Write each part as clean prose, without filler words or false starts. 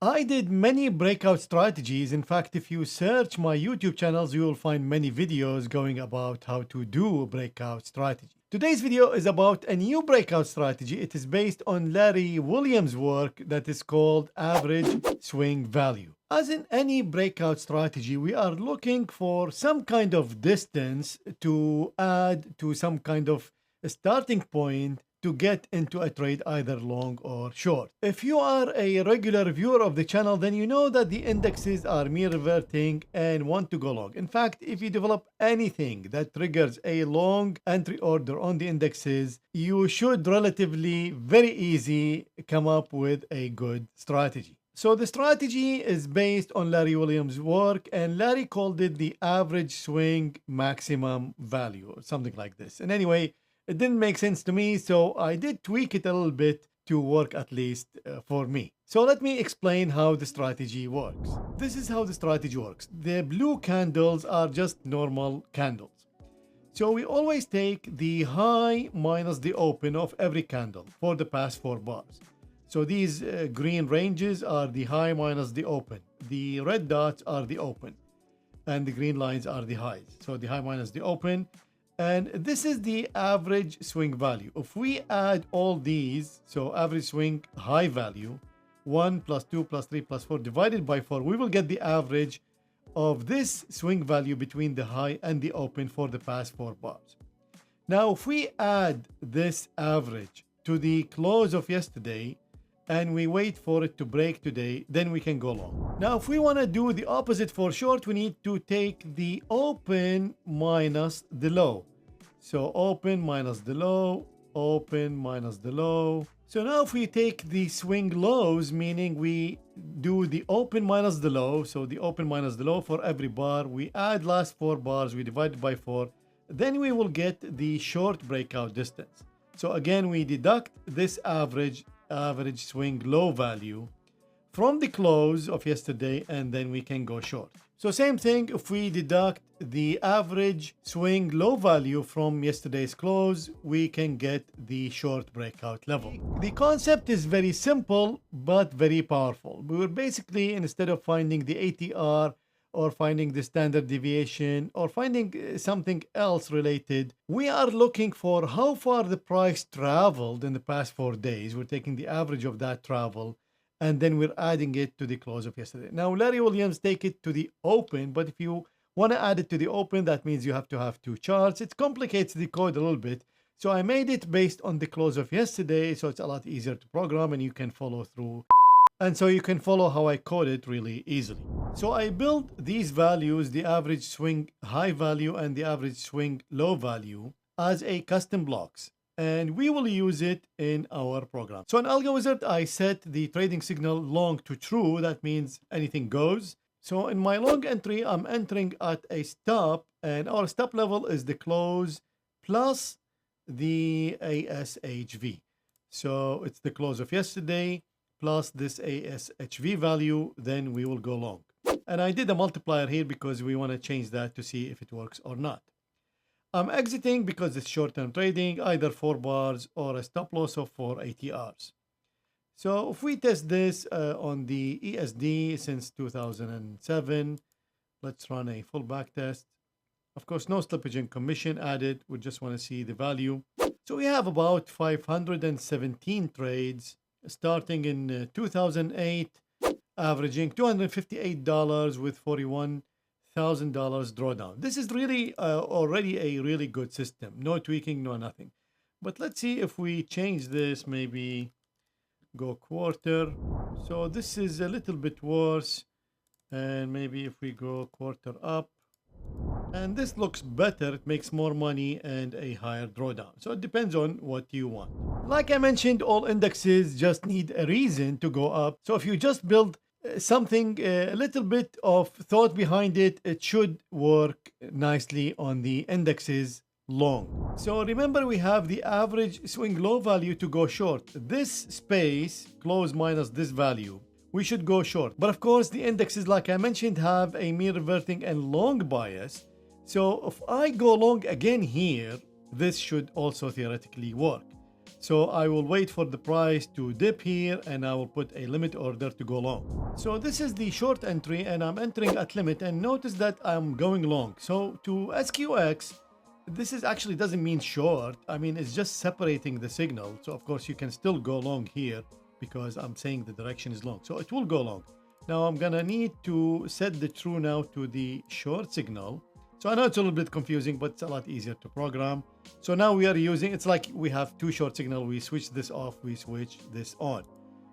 I did many breakout strategies. In fact, if you search my YouTube channels, you will find many videos going about how to do a breakout strategy. Today's video is about a new breakout strategy. It is based on Larry Williams' work that is called average swing value. As in any breakout strategy, we are looking for some kind of distance to add to some kind of starting point to get into a trade either long or short. If you are a regular viewer of the channel, then you know that the indexes are mean reverting and want to go long. In fact, if you develop anything that triggers a long entry order on the indexes, you should relatively very easy come up with a good strategy. So the strategy is based on Larry Williams' work, and Larry called it the average swing maximum value or something like this. And anyway, it didn't make sense to me, so I did tweak it a little bit to work at least for me. So let me explain how the strategy works. This is how the strategy works. The blue candles are just normal candles. So we always take the high minus the open of every candle for the past 4 bars. So these green ranges are the high minus the open. The red dots are the open. And the green lines are the highs. So the high minus the open. And this is the average swing value. If we add all these, so average swing high value, 1 plus 2 plus 3 plus 4 divided by 4, we will get the average of this swing value between the high and the open for the past 4 bars. Now, if we add this average to the close of yesterday, and we wait for it to break today, then we can go long. Now, if we want to do the opposite for short, we need to take the open minus the low. So open minus the low, open minus the low. So now if we take the swing lows, meaning we do the open minus the low, so the open minus the low for every bar, we add last 4 bars, we divide it by 4, then we will get the short breakout distance. So again, we deduct this average swing low value from the close of yesterday, and then we can go short. So same thing, if we deduct the average swing low value from yesterday's close, we can get the short breakout level. The concept is very simple but very powerful. We were basically, instead of finding the ATR or finding the standard deviation or finding something else related, we are looking for how far the price traveled in the past 4 days. We're taking the average of that travel, and then we're adding it to the close of yesterday. Now, Larry Williams take it to the open, but if you want to add it to the open, that means you have to have 2 charts. It complicates the code a little bit. So I made it based on the close of yesterday, so it's a lot easier to program and you can follow through. And so you can follow how I code it really easily. So I built these values, the average swing high value and the average swing low value, as a custom blocks. And we will use it in our program. So in Algo Wizard, I set the trading signal long to true. That means anything goes. So in my long entry, I'm entering at a stop, and our stop level is the close plus the ASHV. So it's the close of yesterday plus this ASHV value, then we will go long. And I did a multiplier here because we want to change that to see if it works or not. I'm exiting because it's short-term trading, either 4 bars or a stop loss of 4 ATRs. So if we test this on the ESD since 2007, let's run a full back test. Of course, no slippage and commission added. We just want to see the value. So we have about 517 trades starting in 2008, averaging $258 with $41,000 drawdown. This is really already a really good system. No tweaking, no nothing. But let's see if we change this, maybe go quarter. So this is a little bit worse. And maybe if we go quarter up, and this looks better, it makes more money and a higher drawdown. So it depends on what you want. Like I mentioned, all indexes just need a reason to go up. So if you just build something, a little bit of thought behind it, it should work nicely on the indexes long. So remember, we have the average swing low value to go short. This space, close minus this value, we should go short. But of course, the indexes, like I mentioned, have a mean reverting and long bias. So if I go long again here, this should also theoretically work. So I will wait for the price to dip here and I will put a limit order to go long. So this is the short entry and I'm entering at limit, and notice that I'm going long. So to SQX, this is actually doesn't mean short. I mean, it's just separating the signal. So of course you can still go long here because I'm saying the direction is long. So it will go long. Now I'm gonna need to set the true now to the short signal. So I know it's a little bit confusing, but it's a lot easier to program. So now we are using, it's like we have two short signal. We switch this off, we switch this on.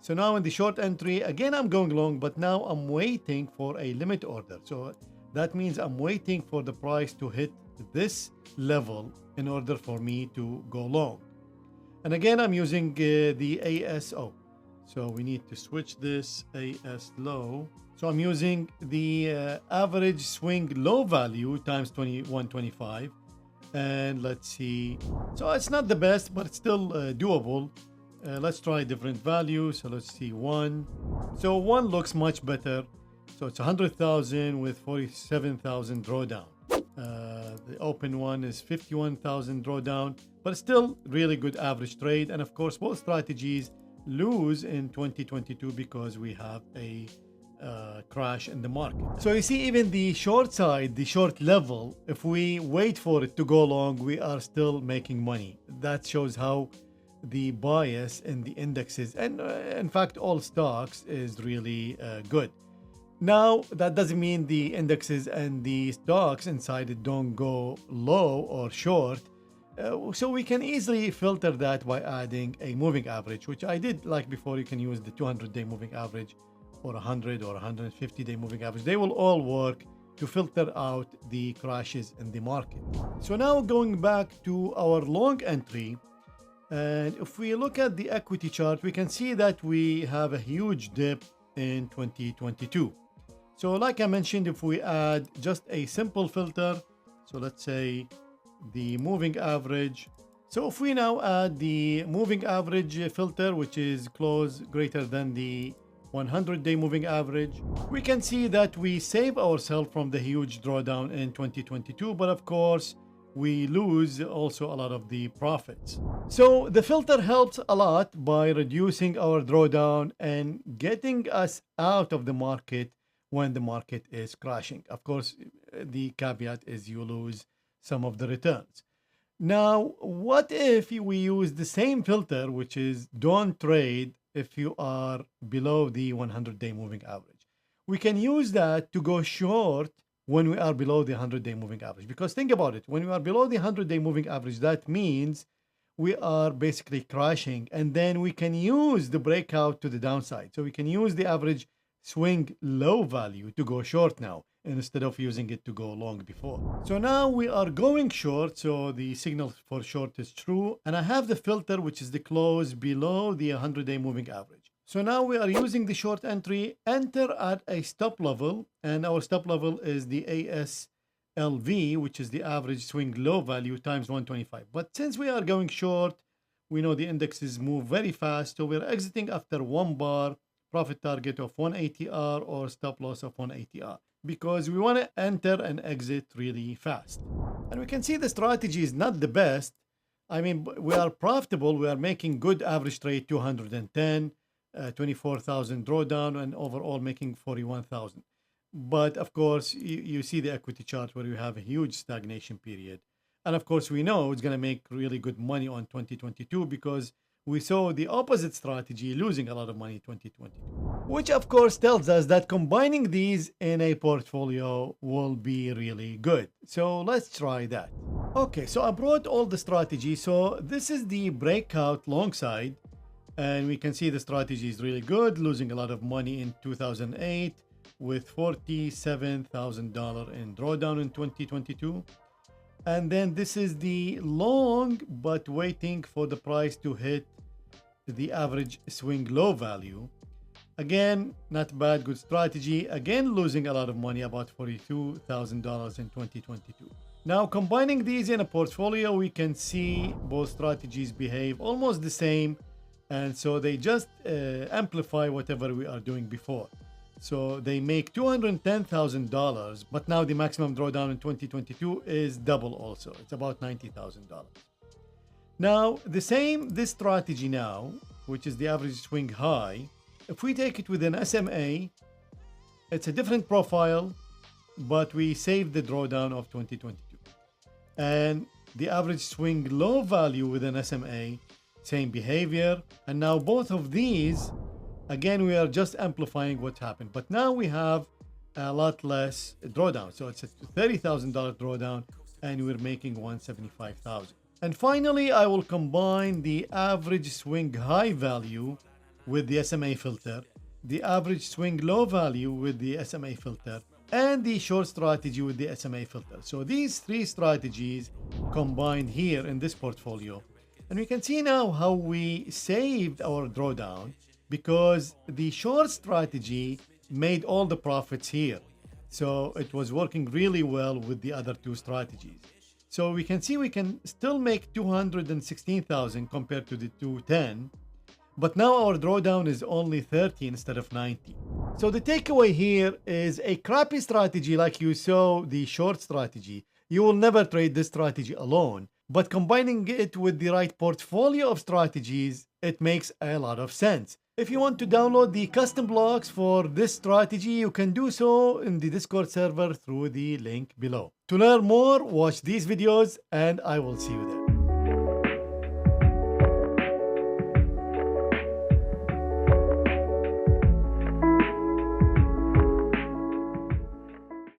So now in the short entry, again, I'm going long, but now I'm waiting for a limit order. So that means I'm waiting for the price to hit this level in order for me to go long. And again, I'm using the ASO. So we need to switch this AS low. So I'm using the average swing low value times 2125. And let's see. So it's not the best, but it's still doable. Let's try different values. So let's see 1. So 1 looks much better. So it's 100,000 with 47,000 drawdown. The open one is 51,000 drawdown, but still really good average trade. And of course, both strategies lose in 2022 because we have a crash in the market. So you see, even the short side, the short level, if we wait for it to go long, we are still making money. That shows how the bias in the indexes and in fact all stocks is really good. Now that doesn't mean the indexes and the stocks inside it don't go low or short. So we can easily filter that by adding a moving average, which I did like before. You can use the 200-day moving average or 100 or 150-day moving average. They will all work to filter out the crashes in the market. So now going back to our long entry, and if we look at the equity chart, we can see that we have a huge dip in 2022. So like I mentioned, if we add just a simple filter, so let's say the moving average. So if we now add the moving average filter, which is close greater than the 100-day moving average, we can see that we save ourselves from the huge drawdown in 2022, but of course we lose also a lot of the profits. So the filter helps a lot by reducing our drawdown and getting us out of the market when the market is crashing. Of course, the caveat is you lose some of the returns. Now, what if we use the same filter, which is don't trade if you are below the 100-day moving average? We can use that to go short when we are below the 100-day moving average. Because think about it, when we are below the 100-day moving average, that means we are basically crashing, and then we can use the breakout to the downside. So we can use the average swing low value to go short now instead of using it to go long before. So now we are going short, so the signal for short is true, and I have the filter, which is the close below the 100-day moving average. So now we are using the short entry, enter at a stop level, and our stop level is the ASLV, which is the average swing low value times 125. But since we are going short, we know the indexes move very fast, so we're exiting after 1 bar, profit target of 180R or stop loss of 180R, because we want to enter and exit really fast. And we can see the strategy is not the best. I mean, we are profitable, we are making good average trade, 210, 24,000 drawdown, and overall making 41,000. But of course, you see the equity chart where you have a huge stagnation period. And of course, we know it's going to make really good money on 2022 because we saw the opposite strategy losing a lot of money in 2022, which of course tells us that combining these in a portfolio will be really good. So let's try that. Okay, so I brought all the strategy. So this is the breakout long side, and we can see the strategy is really good, losing a lot of money in 2008 with $47,000 in drawdown in 2022. And then this is the long, but waiting for the price to hit the average swing low value. Again, not bad, good strategy. Again, losing a lot of money, about $42,000 in 2022. Now, combining these in a portfolio, we can see both strategies behave almost the same. And so they just amplify whatever we are doing before. So they make $210,000, but now the maximum drawdown in 2022 is double also. It's about $90,000. Now, this strategy now, which is the average swing high, if we take it with an SMA, it's a different profile, but we saved the drawdown of 2022. And the average swing low value with an SMA, same behavior. And now both of these, again, we are just amplifying what happened. But now we have a lot less drawdown. So it's a $30,000 drawdown and we're making $175,000. And finally, I will combine the average swing high value with the SMA filter, the average swing low value with the SMA filter, and the short strategy with the SMA filter. So these three strategies combined here in this portfolio. And we can see now how we saved our drawdown because the short strategy made all the profits here. So it was working really well with the other two strategies. So we can see we can still make 216,000 compared to the 210. But now our drawdown is only 30 instead of 90. So the takeaway here is a crappy strategy like you saw the short strategy. You will never trade this strategy alone. But combining it with the right portfolio of strategies, it makes a lot of sense. If you want to download the custom blocks for this strategy, you can do so in the Discord server through the link below. To learn more, watch these videos and I will see you there.